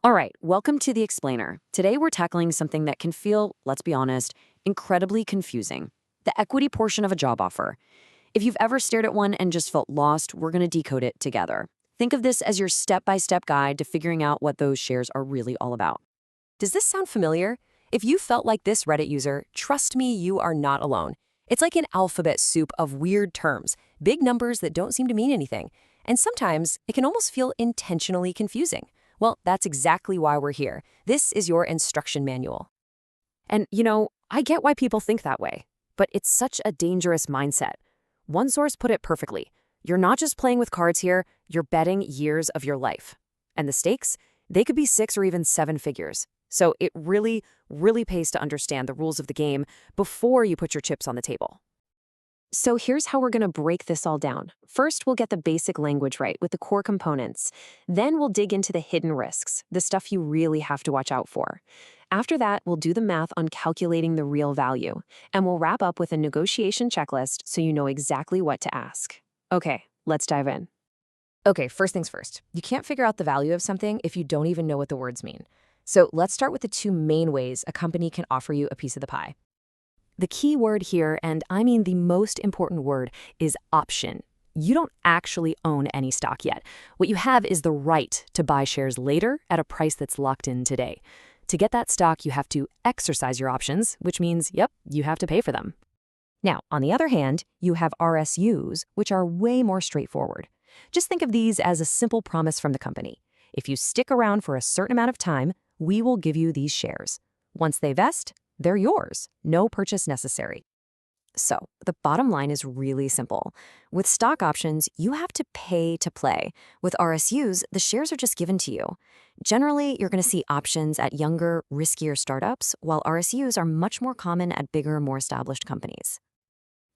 All right, welcome to The Explainer. Today we're tackling something that can feel, let's be honest, incredibly confusing. The equity portion of a job offer. If you've ever stared at one and just felt lost, we're going to decode it together. Think of this as your step-by-step guide to figuring out what those shares are really all about. Does this sound familiar? If you felt like this Reddit user, trust me, you are not alone. It's like an alphabet soup of weird terms, big numbers that don't seem to mean anything. And sometimes it can almost feel intentionally confusing. Well, that's exactly why we're here. This is your instruction manual. And, I get why people think that way, but it's such a dangerous mindset. One source put it perfectly. You're not just playing with cards here, you're betting years of your life. And the stakes? They could be 6 or even 7 figures. So it really, really pays to understand the rules of the game before you put your chips on the table. So here's how we're going to break this all down. First, we'll get the basic language right with the core components. Then we'll dig into the hidden risks, the stuff you really have to watch out for. After that, we'll do the math on calculating the real value. And we'll wrap up with a negotiation checklist so you know exactly what to ask. Okay, let's dive in. Okay, first things first. You can't figure out the value of something if you don't even know what the words mean. So let's start with the 2 main ways a company can offer you a piece of the pie. The key word here, and I mean the most important word, is option. You don't actually own any stock yet. What you have is the right to buy shares later at a price that's locked in today. To get that stock, you have to exercise your options, which means, you have to pay for them. Now, on the other hand, you have RSUs, which are way more straightforward. Just think of these as a simple promise from the company. If you stick around for a certain amount of time, we will give you these shares. Once they vest, they're yours. No purchase necessary. So, the bottom line is really simple. With stock options, you have to pay to play. With RSUs, the shares are just given to you. Generally, you're going to see options at younger, riskier startups, while RSUs are much more common at bigger, more established companies.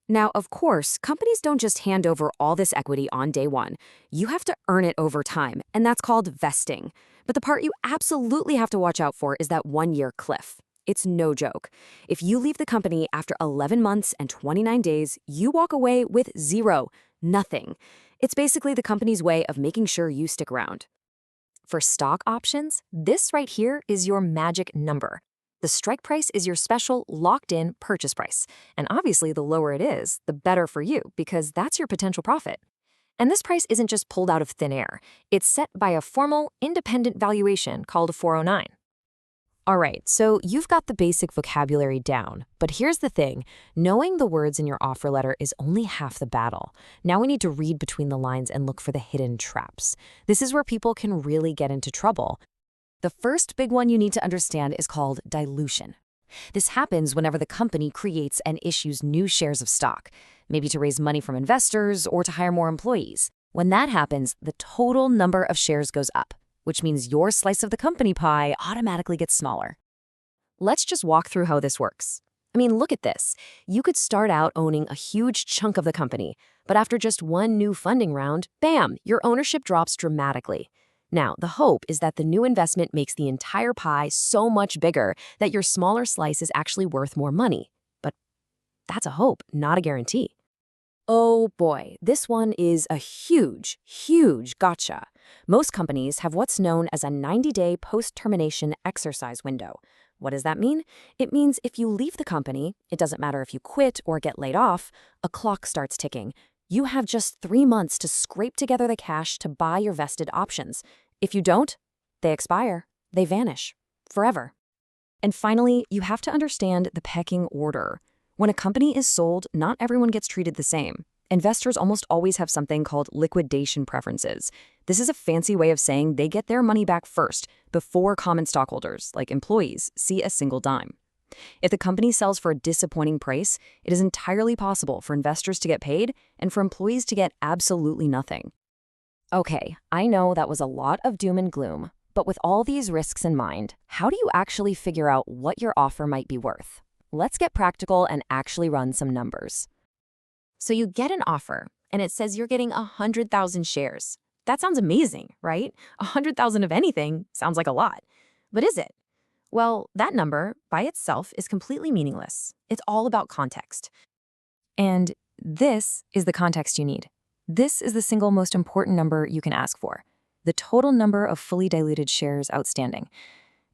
Now, of course, companies don't just hand over all this equity on day one. You have to earn it over time, and that's called vesting. But the part you absolutely have to watch out for is that 1-year cliff. It's no joke. If you leave the company after 11 months and 29 days, you walk away with zero, nothing. It's basically the company's way of making sure you stick around. For stock options, this right here is your magic number. The strike price is your special locked-in purchase price. And obviously, the lower it is, the better for you, because that's your potential profit. And this price isn't just pulled out of thin air. It's set by a formal, independent valuation called 409. All right, so you've got the basic vocabulary down, but here's the thing. Knowing the words in your offer letter is only half the battle. Now we need to read between the lines and look for the hidden traps. This is where people can really get into trouble. The first big one you need to understand is called dilution. This happens whenever the company creates and issues new shares of stock, maybe to raise money from investors or to hire more employees. When that happens, the total number of shares goes up, which means your slice of the company pie automatically gets smaller. Let's just walk through how this works. I mean, look at this. You could start out owning a huge chunk of the company, but after just one new funding round, bam, your ownership drops dramatically. Now, the hope is that the new investment makes the entire pie so much bigger that your smaller slice is actually worth more money. But that's a hope, not a guarantee. Oh boy, this one is a huge, huge gotcha. Most companies have what's known as a 90-day post-termination exercise window. What does that mean? It means if you leave the company, it doesn't matter if you quit or get laid off, a clock starts ticking. You have just 3 months to scrape together the cash to buy your vested options. If you don't, they expire. They vanish. Forever. And finally, you have to understand the pecking order. When a company is sold, not everyone gets treated the same. Investors almost always have something called liquidation preferences. This is a fancy way of saying they get their money back first, before common stockholders, like employees, see a single dime. If the company sells for a disappointing price, it is entirely possible for investors to get paid and for employees to get absolutely nothing. Okay, I know that was a lot of doom and gloom, but with all these risks in mind, how do you actually figure out what your offer might be worth? Let's get practical and actually run some numbers. So you get an offer, and it says you're getting 100,000 shares. That sounds amazing, right? 100,000 of anything sounds like a lot. But is it? Well, that number by itself is completely meaningless. It's all about context. And this is the context you need. This is the single most important number you can ask for. the total number of fully diluted shares outstanding.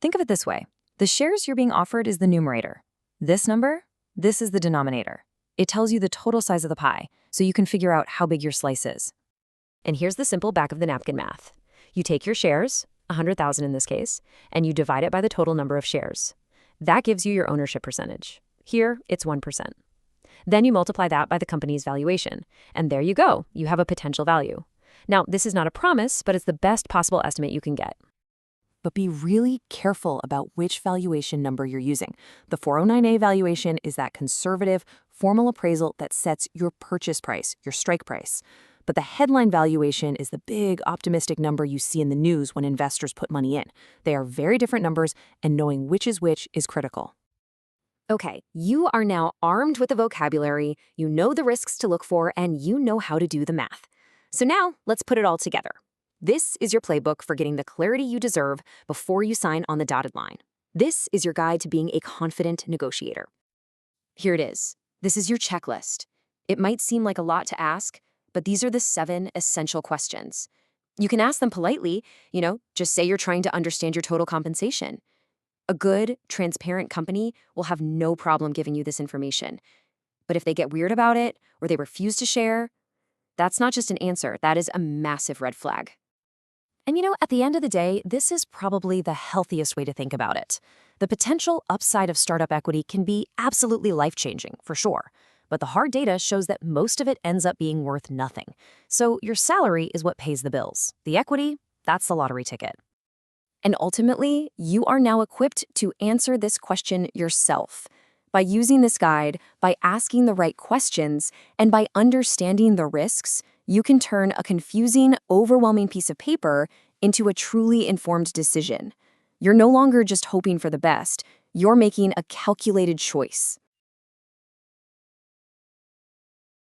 Think of it this way. The shares you're being offered is the numerator. This number, this is the denominator. It tells you the total size of the pie, so you can figure out how big your slice is. And here's the simple back-of-the-napkin math. You take your shares, 100,000 in this case, and you divide it by the total number of shares. That gives you your ownership percentage. Here, it's 1%. Then you multiply that by the company's valuation, and there you go. You have a potential value. Now, this is not a promise, but it's the best possible estimate you can get. But be really careful about which valuation number you're using. The 409A valuation is that conservative, formal appraisal that sets your purchase price, your strike price. But the headline valuation is the big, optimistic number you see in the news when investors put money in. They are very different numbers, and knowing which is critical. Okay, you are now armed with the vocabulary, you know the risks to look for, and you know how to do the math. So now, let's put it all together. This is your playbook for getting the clarity you deserve before you sign on the dotted line. This is your guide to being a confident negotiator. Here it is. This is your checklist. It might seem like a lot to ask, but these are the 7 essential questions. You can ask them politely, just say you're trying to understand your total compensation. A good, transparent company will have no problem giving you this information. But if they get weird about it, or they refuse to share, that's not just an answer, that is a massive red flag. And at the end of the day, this is probably the healthiest way to think about it. The potential upside of startup equity can be absolutely life-changing, for sure. But the hard data shows that most of it ends up being worth nothing. So your salary is what pays the bills. The equity, that's the lottery ticket. And ultimately, you are now equipped to answer this question yourself. By using this guide, by asking the right questions, and by understanding the risks, you can turn a confusing, overwhelming piece of paper into a truly informed decision. You're no longer just hoping for the best, you're making a calculated choice.